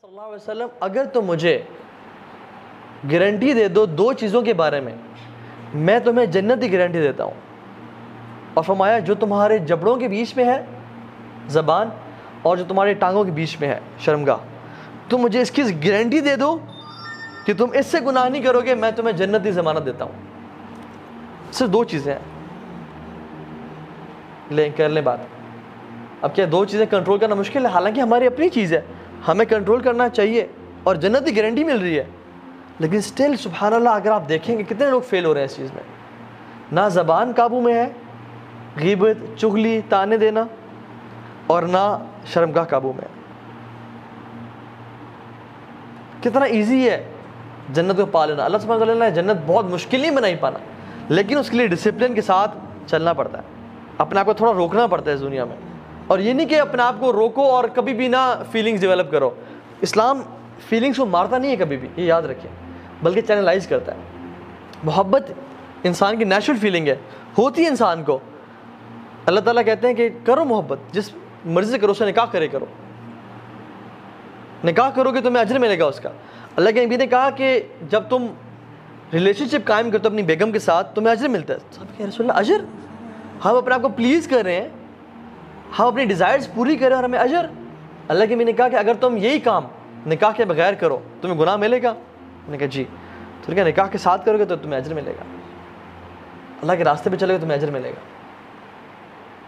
صلی اللہ علیہ وسلم اگر تم مجھے گارنٹی دے دو دو چیزوں کے بارے میں تمہیں جنت کی گارنٹی دیتا ہوں. اور فرمایا جو تمہارے جبڑوں کے بیچ میں ہے زبان اور جو تمہارے ٹانگوں کے بیچ میں ہے شرمگاہ, تم مجھے اس کی گارنٹی دے دو کہ تم اس سے گناہ نہیں کرو گے, میں تمہیں جنت کی ضمانت دیتا ہوں. صرف دو چیزیں ہیں, لیں کر لیں بات. اب کیا دو چیزیں کنٹرول کرنا مشکل ہے؟ حالانکہ ہماری اپنی چیز ہے, ہمیں کنٹرول کرنا چاہیے اور جنت کی گارنٹی مل رہی ہے, لیکن سٹل سبحان اللہ اگر آپ دیکھیں گے کتنے لوگ فیل ہو رہے ہیں اس چیز میں. نہ زبان قابو میں ہے, غیبت, چغلی, تانے دینا, اور نہ شرمگاہ قابو میں ہے. کتنا ایزی ہے جنت کو پا لینا. اللہ سبحانہ وتعالیٰ نے جنت بہت مشکل نہیں بنائی پانا, لیکن اس کے لیے ڈسپلن کے ساتھ چلنا پڑتا ہے, اپنے آپ کو تھوڑا روکنا پڑتا ہے اس دنیا میں. اور یہ نہیں کہ اپنے آپ کو روکو اور کبھی بھی نہ فیلنگز ڈیولپ کرو. اسلام فیلنگز کو مارتا نہیں ہے کبھی بھی, یہ یاد رکھیں, بلکہ چینلائز کرتا ہے. محبت انسان کی نیچرل فیلنگ ہے, ہوتی ہے انسان کو. اللہ تعالیٰ کہتے ہیں کہ کرو محبت, جس مرضی سے کرو, اسے نکاح کرو, نکاح کرو گے تمہیں اجر ملے گا اس کا. اللہ کے نبی نے کہا کہ جب تم ریلیشن شپ قائم کرتے ہو اپنی بیگم کے ساتھ تمہیں اجر ملتا ہے. صاحب کہ رسول اللہ اجر, ہم اپنے آپ کو پلیز کر رہے ہیں, ہم اپنی ڈیزائرز پوری کر رہے ہیں اور ہمیں اجر. اللہ کے نبی نے کہا کہ اگر تم یہی کام نکاح کے بغیر کرو تمہیں گناہ ملے گا. میں نے کہا جی. تو کہا نکاح کے ساتھ کرو گے تو تمہیں اجر ملے گا, اللہ کے راستے پہ چلو گے تمہیں اجر ملے گا.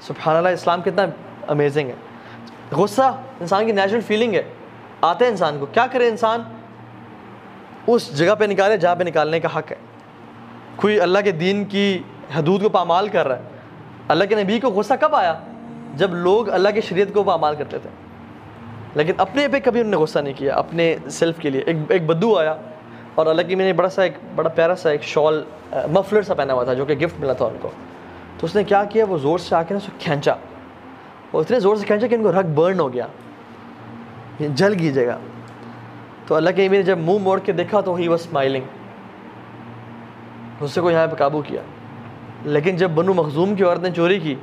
سبحان اللہ, اسلام کتنا امیزنگ ہے. غصہ انسان کی نیچرل فیلنگ ہے, آتا ہے انسان کو. کیا کرے انسان؟ اس جگہ پہ نکالے جہاں پہ نکالنے کا حق ہے. کوئی اللہ کے دین کی حدود کو پامال کر رہا ہے. اللہ کے نبی کو غصہ کب آیا؟ جب لوگ اللہ کی شریعت کو پامال کرتے تھے, لیکن اپنے پہ کبھی انہوں نے غصہ نہیں کیا, اپنے سیلف کے لیے. ایک بدو آیا اور اللہ کی میں نے بڑا پیارا سا ایک شال مفلر سا پہنا ہوا تھا جو کہ گفٹ ملا تھا ان کو. تو اس نے کیا کیا, وہ زور سے آ کے نا اس کو کھینچا, اور اتنے زور سے کھینچا کہ ان کو رگ برن ہو گیا, جل گئی جگہ. تو اللہ کے نبی نے جب منہ موڑ کے دیکھا تو ہی واز اسمائلنگ, غصے کو یہاں پہ قابو کیا. لیکن جب بنو مخزوم کی عورت نے چوری کی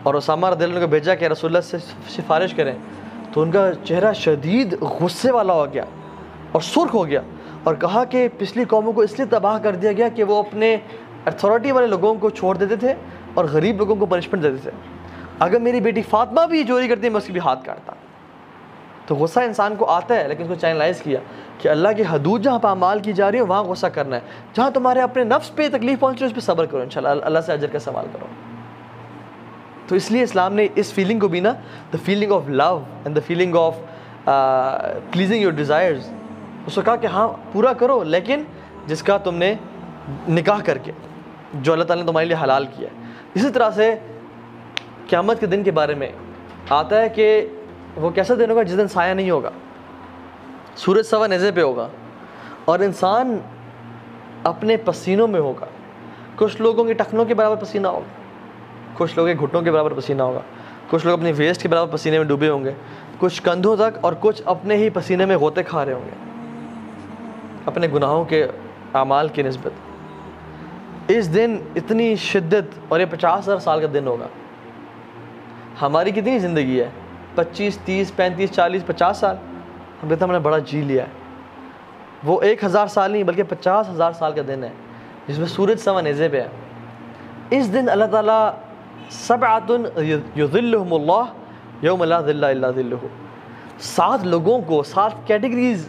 اور اسامہ رضی اللہ عنہ کو بھیجا کہ رسول اللہ سے سفارش کریں, تو ان کا چہرہ شدید غصے والا ہو گیا اور سرخ ہو گیا, اور کہا کہ پچھلی قوموں کو اس لیے تباہ کر دیا گیا کہ وہ اپنے اتھارٹی والے لوگوں کو چھوڑ دیتے تھے اور غریب لوگوں کو پنشمنٹ دیتے تھے. اگر میری بیٹی فاطمہ بھی چوری کرتی میں اس کی بھی ہاتھ کاٹتا. تو غصہ انسان کو آتا ہے, لیکن اس کو چینلائز کیا کہ اللہ کی حدود جہاں پہ اعمال کی جا رہی ہے وہاں غصہ کرنا ہے. جہاں تمہارے اپنے نفس پہ تکلیف پہنچ رہی ہے اس پہ صبر کرو, انشاءاللہ اللہ سے اجر کا سوال کرو. تو اس لیے اسلام نے اس فیلنگ کو بھی نا, the feeling of love and the feeling of pleasing your desires, اس کو کہا کہ ہاں پورا کرو, لیکن جس کا تم نے نکاح کر کے, جو اللہ تعالیٰ نے تمہارے لیے حلال کیا ہے. اسی طرح سے قیامت کے دن کے بارے میں آتا ہے کہ وہ کیسا دن ہوگا جس دن سایہ نہیں ہوگا, سورج سوا نیزے پہ ہوگا اور انسان اپنے پسینوں میں ہوگا. کچھ لوگوں کے ٹخنوں کے برابر پسینہ ہوگا, کچھ لوگوں کے گھٹنوں کے برابر پسینہ ہوگا, کچھ لوگ اپنی ویسٹ کے برابر پسینے میں ڈوبے ہوں گے, کچھ کندھوں تک, اور کچھ اپنے ہی پسینے میں غوطے کھا رہے ہوں گے اپنے گناہوں کے اعمال کی نسبت. اس دن اتنی شدت, اور یہ 50,000 سال کا دن ہوگا. ہماری کتنی زندگی ہے؟ 25, 30, 35, 40, 50 سال. ہم کہتے ہیں ہم نے بڑا جی لیا ہے. وہ 1000 سال نہیں بلکہ 50,000 سال کا دن ہے جس میں سورج سوا نیزے پہ ہے. اس دن اللہ تعالیٰ سبعۃ یظلہم اللہ یوم لا ظل الا ظلہ, 7 لوگوں کو, 7 کیٹیگریز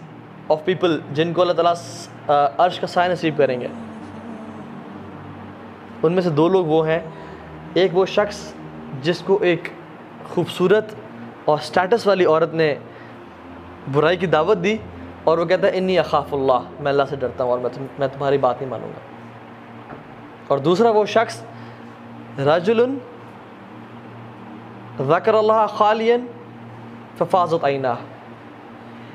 آف پیپل جن کو اللہ تعالیٰ عرش کا سایہ نصیب کریں گے. ان میں سے 2 لوگ وہ ہیں, ایک وہ شخص جس کو ایک خوبصورت اور سٹیٹس والی عورت نے برائی کی دعوت دی اور وہ کہتا ہے انی اخاف اللہ, میں اللہ سے ڈرتا ہوں اور میں تمہاری بات نہیں مانوں گا. اور دوسرا وہ شخص رجل ذکر اللہ خالیا ففاضت عیناہ,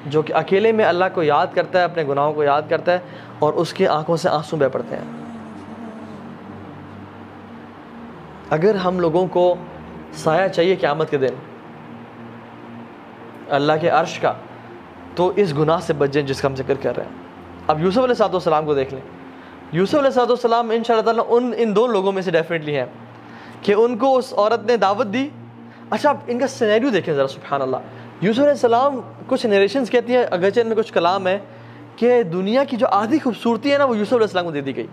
جو کہ اکیلے میں اللہ کو یاد کرتا ہے, اپنے گناہوں کو یاد کرتا ہے اور اس کی آنکھوں سے آنسو بہہ پڑتے ہیں. اگر ہم لوگوں کو سایہ چاہیے قیامت کے دن اللہ کے عرش کا, تو اس گناہ سے بچ جائیں جس کا ہم ذکر کر رہے ہیں. اب یوسف علیہ السلام کو دیکھ لیں. یوسف علیہ السلام ان شاء اللہ تعالیٰ ان 2 لوگوں میں سے ڈیفینیٹلی ہیں کہ ان کو اس عورت نے دعوت دی. اچھا آپ ان کا سینیریو دیکھیں ذرا, سبحان اللہ. یوسف علیہ السلام کچھ نریشنز کہتی ہیں, اگرچہ ان میں کچھ کلام ہے, کہ دنیا کی جو آدھی خوبصورتی ہے نا وہ یوسف علیہ السلام کو دے دی گئی,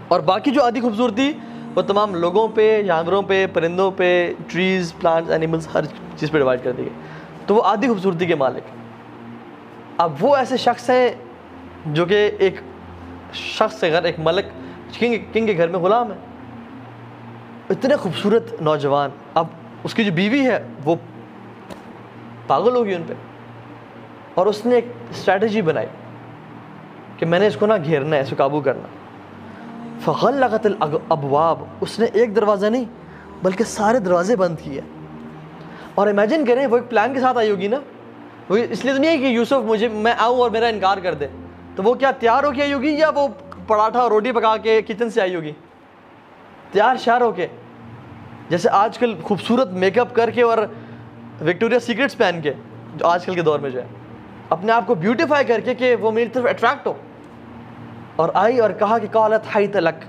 اور باقی جو آدھی خوبصورتی وہ تمام لوگوں پہ, جانوروں پہ, پرندوں پہ, ٹریز, پلانٹس, اینیملز, ہر چیز پہ ڈیوائڈ کر دی گئی. تو وہ آدھی خوبصورتی کے مالک. اب وہ ایسے شخص ہیں جو کہ ایک شخص کے گھر, ایک ملک کنگ کے گھر میں غلام ہے, اتنے خوبصورت نوجوان. اب اس کی جو بیوی ہے وہ پاگل ہوگی ان پہ, اور اس نے ایک اسٹریٹجی بنائی کہ میں نے اس کو نہ گھیرنا ہے, اس کو قابو کرنا. فغلقت الابواب, اس نے ایک دروازہ نہیں بلکہ سارے دروازے بند کیے. اور امیجن کریں وہ ایک پلان کے ساتھ آئی ہوگی نا, وہ اس لیے تو نہیں ہے کہ یوسف میں آؤں اور میرا انکار کر دے. تو وہ کیا تیار ہو کے آئی ہوگی, یا وہ پراٹھا اور روٹی پکا کے کچن سے آئی ہوگی؟ تیار شیار ہو کے, جیسے آج کل خوبصورت میک اپ کر کے اور وکٹوریا سیکرٹس پہن کے, جو آج کل کے دور میں جو ہے اپنے آپ کو بیوٹیفائی کر کے کہ وہ میری طرف اٹریکٹ ہو. اور آئی اور کہا کہ قالت حیت لک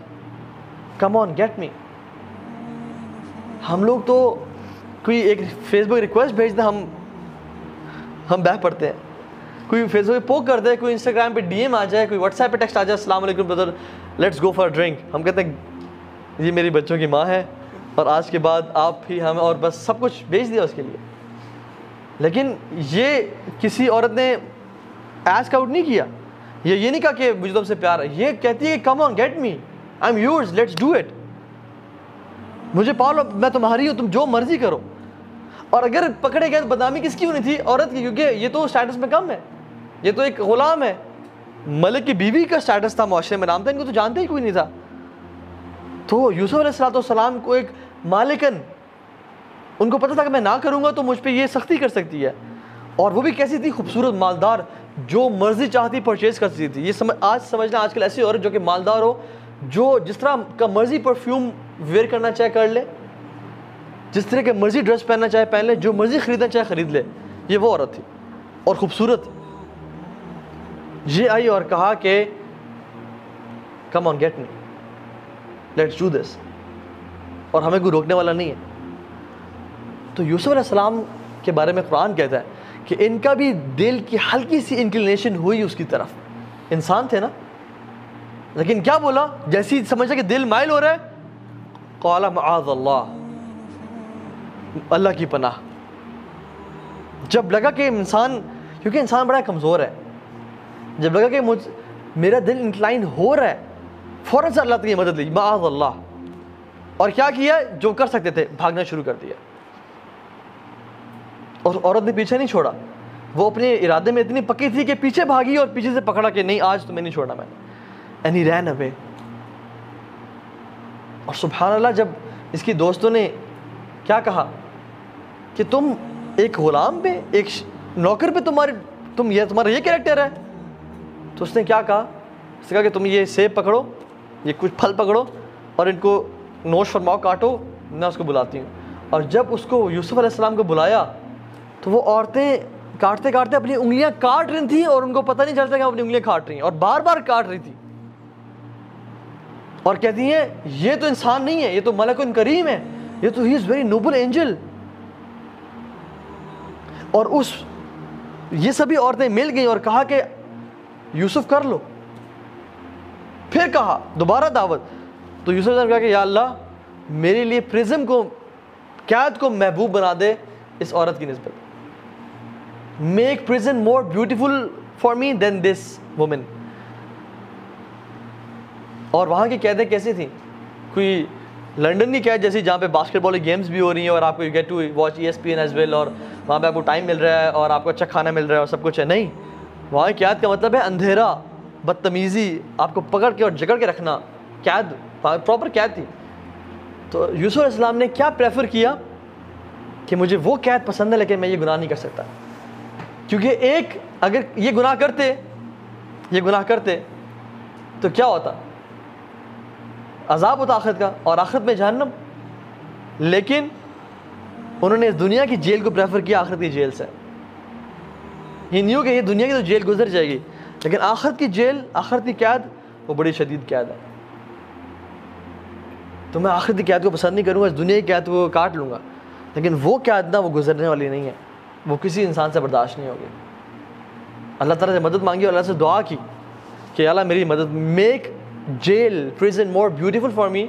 کم آن گیٹ می. ہم لوگ تو کوئی ایک فیس بک ریکویسٹ بھیجتے ہیں, ہم بہ پڑتے ہیں, کوئی فیس بک پہ پوک کر دے, کوئی انسٹاگرام پہ ڈی ایم آ جائے, کوئی واٹس ایپ پہ ٹیکسٹ آ جائے, السلام علیکم برادر لیٹس گو فار ڈرنک, ہم کہتے ہیں یہ میری بچوں کی ماں ہے اور آج کے بعد آپ ہی ہمیں, اور بس سب کچھ بھیج دیا اس کے لیے. لیکن یہ کسی عورت نے ایسک آؤٹ نہیں کیا, یہ نہیں کہا کہ مجھے تم سے پیار ہے, یہ کہتی ہے come on get me, I am yours, let's do it, مجھے پالو, میں تمہاری ہوں, تم جو مرضی کرو. اور اگر پکڑے گئے تو بدنامی کس کی ہونی تھی؟ عورت کی, کیونکہ یہ تو اسٹیٹس میں کم ہے, یہ تو ایک غلام ہے, ملک کی بیوی کا اسٹیٹس تھا معاشرے میں, نام تھا, ان کو تو جانتے ہی کوئی نہیں تھا. تو یوسف علیہ السلام کو ایک مالکن, ان کو پتہ تھا کہ میں نہ کروں گا تو مجھ پہ یہ سختی کر سکتی ہے, اور وہ بھی کیسی تھی؟ خوبصورت, مالدار, جو مرضی چاہتی پرچیز کر سکتی تھی. یہ آج سمجھنا آج کل ایسی عورت جو کہ مالدار ہو, جو جس طرح کا مرضی پرفیوم ویئر کرنا چاہے کر لے, جس طرح کے مرضی ڈریس پہننا چاہے پہن لے, جو مرضی خریدنا چاہے خرید لے. یہ وہ عورت تھی اور خوبصورت. یہ آئی اور کہا کہ come on get me, let's do this, اور ہمیں کوئی روکنے والا نہیں ہے. تو یوسف علیہ السلام کے بارے میں قرآن کہتا ہے کہ ان کا بھی دل کی ہلکی سی انکلینیشن ہوئی اس کی طرف, انسان تھے نا, لیکن کیا بولا جیسی سمجھا کہ دل مائل ہو رہا ہے, قال معاذ اللہ, اللہ کی پناہ. جب لگا کہ انسان, کیونکہ انسان بڑا کمزور ہے, جب لگا کہ میرا دل انکلائن ہو رہا ہے, فوراً سے اللہ کی مدد لی, معاذ اللہ. اور کیا کیا؟ جو کر سکتے تھے بھاگنا شروع کر دیا. اور عورت نے پیچھے نہیں چھوڑا, وہ اپنے ارادے میں اتنی پکی تھی کہ پیچھے بھاگی اور پیچھے سے پکڑا کہ نہیں آج تمہیں نہیں چھوڑنا میں نے, اینڈ ہی رین اوے. اور سبحان اللہ, جب اس کی دوستوں نے کیا کہا کہ تم ایک غلام پہ, ایک نوکر پہ تمہارا یہ کیریکٹر ہے, تو اس نے کیا کہا؟ اس نے کہا کہ تم یہ سیب پکڑو, یہ کچھ پھل پکڑو اور ان کو نوش فرماؤ, کاٹو, میں اس کو بلاتی ہوں. اور جب اس کو یوسف علیہ السلام کو بلایا تو وہ عورتیں کاٹتے کاٹتے اپنی انگلیاں کاٹ رہی تھیں, اور ان کو پتہ نہیں چلتا کہ وہ اپنی انگلیاں کاٹ رہی ہیں, اور بار بار کاٹ رہی تھی, اور کہتی ہیں یہ تو انسان نہیں ہے, یہ تو ملک کریم ہے, یہ تو ہی از ویری نوبل اینجل. اور یہ سبھی عورتیں مل گئیں اور کہا کہ یوسف کر لو. پھر کہا دوبارہ دعوت, تو یوسف نے کہا کہ یا اللہ میرے لیے پرزم کو, قید کو محبوب بنا دے اس عورت کی نسبت. Make prison more beautiful for me then this woman. اور وہاں کی قیدیں کیسی تھیں؟ کوئی لنڈن کی قید جیسی جہاں پہ باسکٹ بال کی گیمز بھی ہو رہی ہیں اور آپ کو get to watch ESPN as well, اور وہاں پہ آپ کو ٹائم مل رہا ہے اور آپ کو اچھا کھانا مل رہا ہے اور سب کچھ ہے. نہیں, وہاں کی قید کا مطلب ہے اندھیرا, بدتمیزی, آپ کو پکڑ کے اور جکڑ کے رکھنا. قید, پراپر قید تھی. تو یوسف علیہ السلام نے کیا پریفر کیا کہ مجھے وہ قید پسند ہے لیکن میں یہ گناہ نہیں کر سکتا. کیونکہ ایک اگر یہ گناہ کرتے تو کیا ہوتا؟ عذاب ہوتا آخرت کا, اور آخرت میں جہنم. لیکن انہوں نے اس دنیا کی جیل کو پریفر کیا آخرت کی جیل سے. یہ نیو کہ یہ دنیا کی تو جیل گزر جائے گی, لیکن آخرت کی جیل, آخرت کی قید وہ بڑی شدید قید ہے. تو میں آخرت کی قید کو پسند نہیں کروں گا, اس دنیا کی قید کو کاٹ لوں گا, لیکن وہ قید نہ وہ گزرنے والی نہیں ہے. وہ کسی انسان سے برداشت نہیں ہوگی. اللہ تعالیٰ سے مدد مانگی اور اللہ سے دعا کی کہ اللہ میری مدد, make jail prison more beautiful for me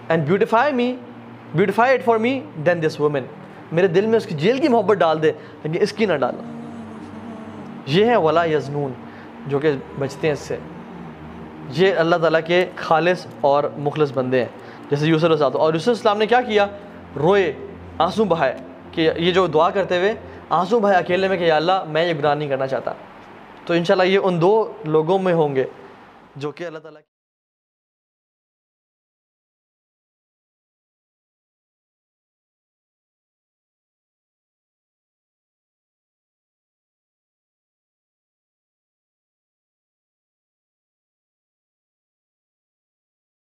and beautify it for me then this woman. میرے دل میں اس کی جیل کی محبت ڈال دے لیکن اس کی نہ ڈالنا. یہ ہے ولا یزنون, جو کہ بچتے ہیں اس سے. یہ اللہ تعالیٰ کے خالص اور مخلص بندے ہیں جیسے یوسف علیہ السلام. اور یوسف السلام نے کیا کیا, روئے, آنسو بہائے, کہ یہ جو دعا کرتے ہوئے آنسو بہائے اکیلے میں کہ یا اللہ میں یہ گناہ نہیں کرنا چاہتا. تو انشاءاللہ یہ ان دو لوگوں میں ہوں گے جو کہ اللہ تعالیٰ